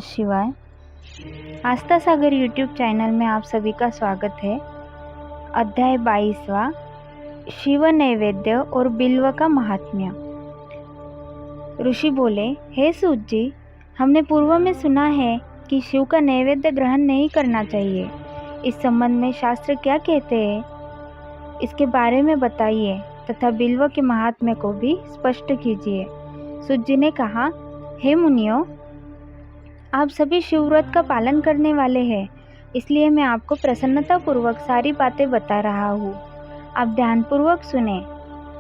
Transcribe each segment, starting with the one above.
शिवाय। आस्था सागर YouTube channel में आप सभी का स्वागत है। अध्याय 22वां, शिव नैवेद्य और बिल्व का महात्म्य। ऋषि बोले, हे सूत जी, हमने पूर्व में सुना है कि शिव का नैवेद्य ग्रहण नहीं करना चाहिए। इस संबंध में शास्त्र क्या कहते हैं, इसके बारे में बताइए तथा बिल्व के महात्म्य को भी स्पष्ट कीजिए। सूत जी ने कहा, हे मुनियों, आप सभी शिव व्रत का पालन करने वाले हैं, इसलिए मैं आपको प्रसन्नतापूर्वक सारी बातें बता रहा हूँ। आप ध्यानपूर्वक सुने।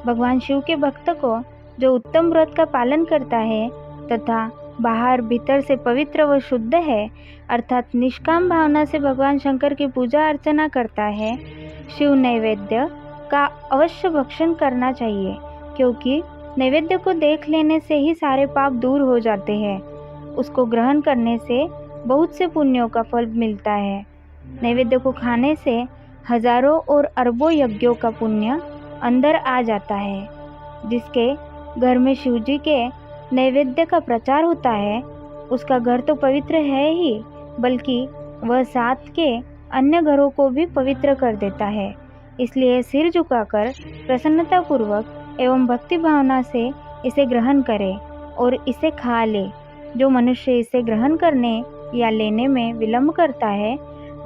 भगवान शिव के भक्त को जो उत्तम व्रत का पालन करता है तथा बाहर भीतर से पवित्र व शुद्ध है, अर्थात निष्काम भावना से भगवान शंकर की पूजा अर्चना करता है, शिव नैवेद्य का अवश्य भक्षण करना चाहिए, क्योंकि नैवेद्य को देख लेने से ही सारे पाप दूर हो जाते हैं। उसको ग्रहण करने से बहुत से पुण्यों का फल मिलता है। नैवेद्य को खाने से हजारों और अरबों यज्ञों का पुण्य अंदर आ जाता है। जिसके घर में शिवजी के नैवेद्य का प्रचार होता है, उसका घर तो पवित्र है ही, बल्कि वह साथ के अन्य घरों को भी पवित्र कर देता है। इसलिए सिर झुकाकर प्रसन्नतापूर्वक एवं भक्ति भावना से इसे ग्रहण करे और इसे खा ले। जो मनुष्य इसे ग्रहण करने या लेने में विलंब करता है,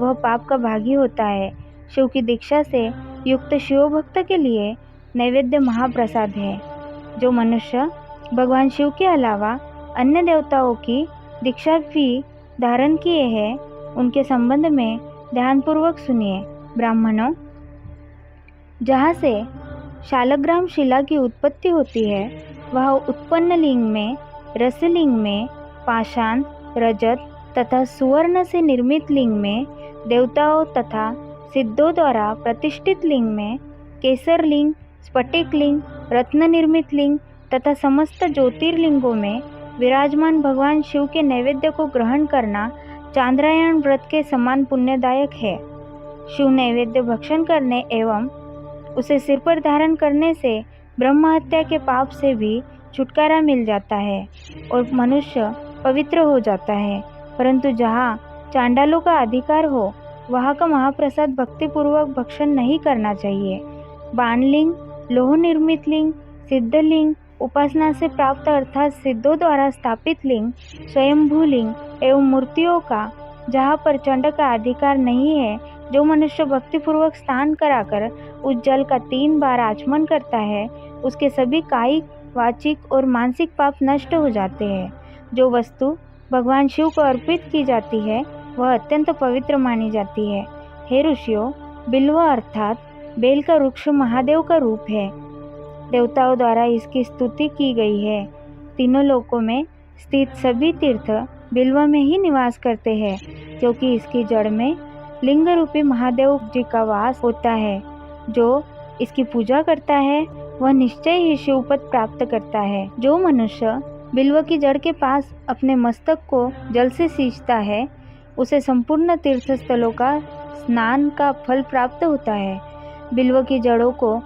वह पाप का भागी होता है। शिव की दीक्षा से युक्त शिव भक्त के लिए नैवेद्य महाप्रसाद है। जो मनुष्य भगवान शिव के अलावा अन्य देवताओं की दीक्षा भी धारण किए हैं, उनके संबंध में ध्यानपूर्वक सुनिए। ब्राह्मणों, जहाँ से शालग्राम शिला की उत्पत्ति होती है, वह उत्पन्न लिंग में, रसलिंग में, पाषाण, रजत तथा सुवर्ण से निर्मित लिंग में, देवताओं तथा सिद्धों द्वारा प्रतिष्ठित लिंग में, केसर लिंग, स्फटिक लिंग, रत्न निर्मित लिंग तथा समस्त ज्योतिर्लिंगों में विराजमान भगवान शिव के नैवेद्य को ग्रहण करना चांद्रायण व्रत के समान पुण्यदायक है। शिव नैवेद्य भक्षण करने एवं उसे सिर पर धारण करने से ब्रह्म हत्या के पाप से भी छुटकारा मिल जाता है और मनुष्य पवित्र हो जाता है। परंतु जहाँ चांडालों का अधिकार हो, वहाँ का महाप्रसाद भक्तिपूर्वक भक्षण नहीं करना चाहिए। बाणलिंग, लोह निर्मित लिंग, सिद्धलिंग, उपासना से प्राप्त अर्थात सिद्धों द्वारा स्थापित लिंग, स्वयंभू लिंग एवं मूर्तियों का जहाँ पर चंड का अधिकार नहीं है, जो मनुष्य भक्तिपूर्वक स्नान कराकर उस जल का 3 बार आचमन करता है, उसके सभी कायिक, वाचिक और मानसिक पाप नष्ट हो जाते हैं। जो वस्तु भगवान शिव को अर्पित की जाती है, वह अत्यंत पवित्र मानी जाती है। हे ऋषियों, बिल्व अर्थात बेल का वृक्ष महादेव का रूप है। देवताओं द्वारा इसकी स्तुति की गई है। तीनों लोकों में स्थित सभी तीर्थ बिल्व में ही निवास करते हैं, क्योंकि इसकी जड़ में लिंग रूपी महादेव जी का वास होता है। जो इसकी पूजा करता है, वह निश्चय ही शिवपद प्राप्त करता है। जो मनुष्य बिल्व की जड़ के पास अपने मस्तक को जल से सींचता है, उसे संपूर्ण तीर्थ स्थलों का स्नान का फल प्राप्त होता है। बिल्व की जड़ों को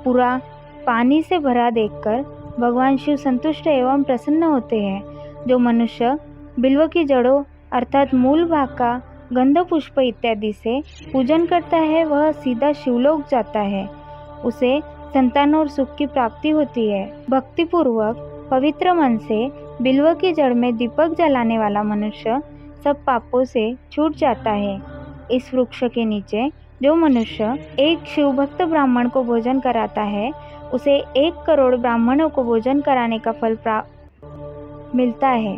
पूरा पानी से भरा देखकर भगवान शिव संतुष्ट एवं प्रसन्न होते हैं। जो मनुष्य बिल्व की जड़ों अर्थात मूल भाग का गंध, पुष्प इत्यादि से पूजन करता है, वह सीधा शिवलोक जाता है। उसे संतान और सुख की प्राप्ति होती है। भक्तिपूर्वक पवित्र मन से बिल्व की जड़ में दीपक जलाने वाला मनुष्य सब पापों से छूट जाता है। इस वृक्ष के नीचे जो मनुष्य एक शिवभक्त ब्राह्मण को भोजन कराता है, उसे 1 करोड़ ब्राह्मणों को भोजन कराने का फल प्राप्त मिलता है।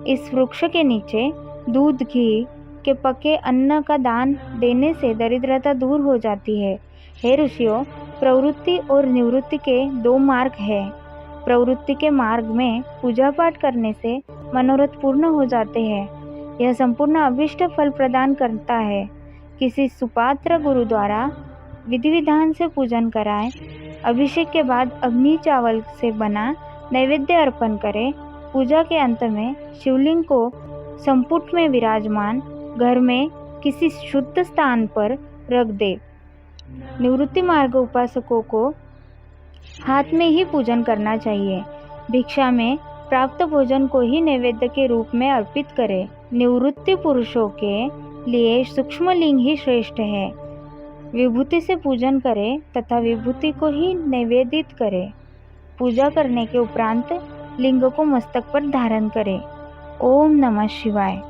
इस वृक्ष के नीचे दूध, घी के पके अन्न का दान देने से दरिद्रता दूर हो जाती है। हे ऋषियों, प्रवृत्ति और निवृत्ति के 2 मार्ग हैं। प्रवृत्ति के मार्ग में पूजा पाठ करने से मनोरथ पूर्ण हो जाते हैं। यह संपूर्ण अभिष्ट फल प्रदान करता है। किसी सुपात्र गुरु द्वारा विधि विधान से पूजन कराए, अभिषेक के बाद अग्नि चावल से बना नैवेद्य अर्पण करे। पूजा के अंत में शिवलिंग को संपुट में विराजमान घर में किसी शुद्ध स्थान पर रख दे। निवृत्ति मार्ग उपासकों को हाथ में ही पूजन करना चाहिए। भिक्षा में प्राप्त भोजन को ही नैवेद्य के रूप में अर्पित करें। निवृत्ति पुरुषों के लिए सूक्ष्म लिंग ही श्रेष्ठ है। विभूति से पूजन करें तथा विभूति को ही निवेदित करें। पूजा करने के उपरांत लिंग को मस्तक पर धारण करें। ओम नमः शिवाय।